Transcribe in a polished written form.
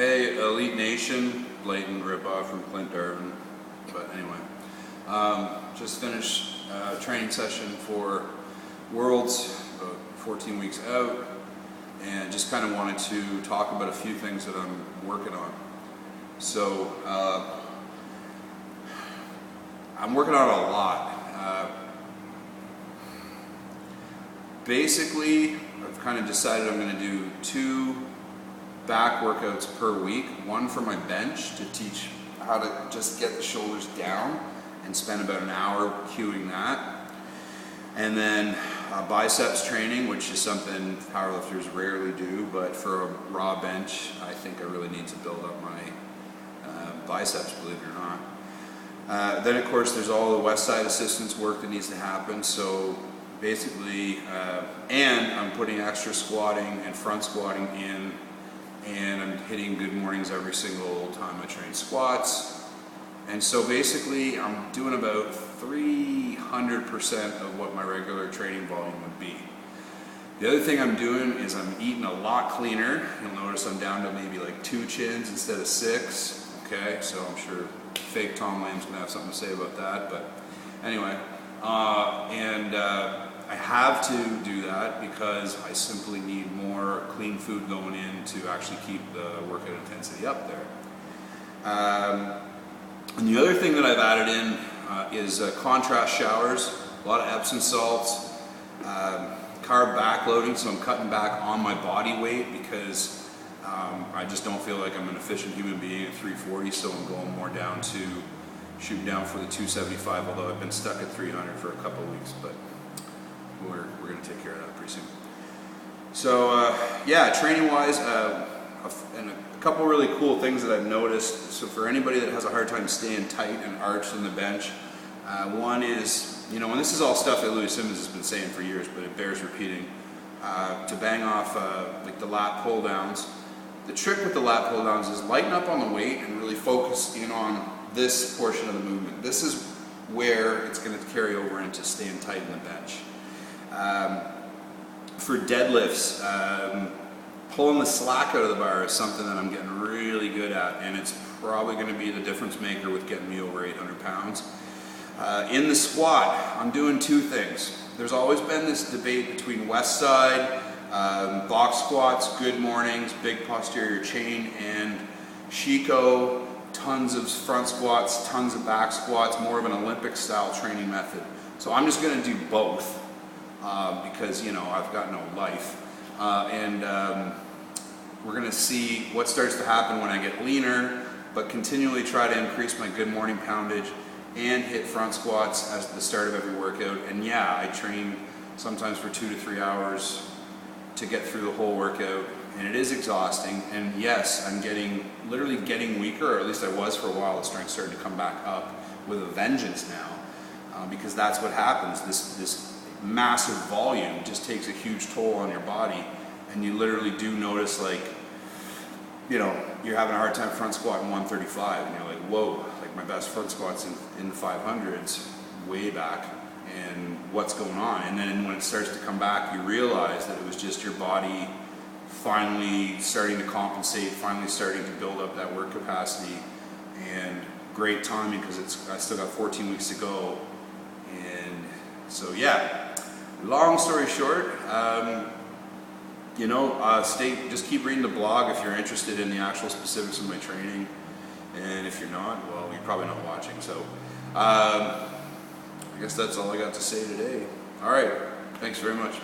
Hey, Elite Nation, blatant ripoff from Clint Darvin. But anyway, just finished a training session for Worlds, about 14 weeks out, and just kind of wanted to talk about a few things that I'm working on. So, I'm working on a lot. Basically, I've kind of decided I'm going to do 2 back workouts per week, one for my bench to teach how to just get the shoulders down and spend about an hour cueing that, and then biceps training, which is something powerlifters rarely do, but for a raw bench I think I really need to build up my biceps, believe it or not. Then of course there's all the west side assistance work that needs to happen, so basically and I'm putting extra squatting and front squatting in, and I'm hitting good mornings every single time I train squats. And so basically I'm doing about 300% of what my regular training volume would be. The other thing I'm doing is I'm eating a lot cleaner. You'll notice I'm down to maybe like 2 chins instead of 6. Okay, so I'm sure fake Tom Lane's gonna have something to say about that, but anyway. I have to do that because I simply need more clean food going in to actually keep the workout intensity up there. And the other thing that I've added in is contrast showers, a lot of Epsom salts, carb backloading, so I'm cutting back on my body weight because I just don't feel like I'm an efficient human being at 340, so I'm going more down to shooting down for the 275, although I've been stuck at 300 for a couple of weeks, but we're going to take care of that pretty soon. So yeah, training wise, and a couple really cool things that I've noticed. So for anybody that has a hard time staying tight and arched in the bench, one is, you know, and this is all stuff that Louis Simmons has been saying for years, but it bears repeating, to bang off like the lat pull downs. The trick with the lat pull downs is lighten up on the weight and really focus in on this portion of the movement. This is where it's going to carry over into staying tight in the bench. For deadlifts, pulling the slack out of the bar is something that I'm getting really good at, and it's probably going to be the difference maker with getting me over 800 pounds. In the squat, I'm doing 2 things. There's always been this debate between west side, box squats, good mornings, big posterior chain, and Chico, tons of front squats, tons of back squats, more of an Olympic style training method. So I'm just going to do both. Because, you know, I've got no life. We're going to see what starts to happen when I get leaner, but continually try to increase my good morning poundage and hit front squats at the start of every workout. And yeah, I train sometimes for 2 to 3 hours to get through the whole workout, and it is exhausting. And yes, I'm literally getting weaker, or at least I was for a while. The strength's starting to come back up with a vengeance now, because that's what happens. This massive volume just takes a huge toll on your body, and you literally do notice, like, you know, you're having a hard time front squatting 135, and you're like, whoa, like my best front squats in the 500s way back, and what's going on? And then when it starts to come back, you realize that it was just your body finally starting to compensate, finally starting to build up that work capacity, and great timing because I still got 14 weeks to go. And so yeah, long story short, you know, just keep reading the blog if you're interested in the actual specifics of my training, and if you're not, well, you're probably not watching. So I guess that's all I got to say today. All right, thanks very much.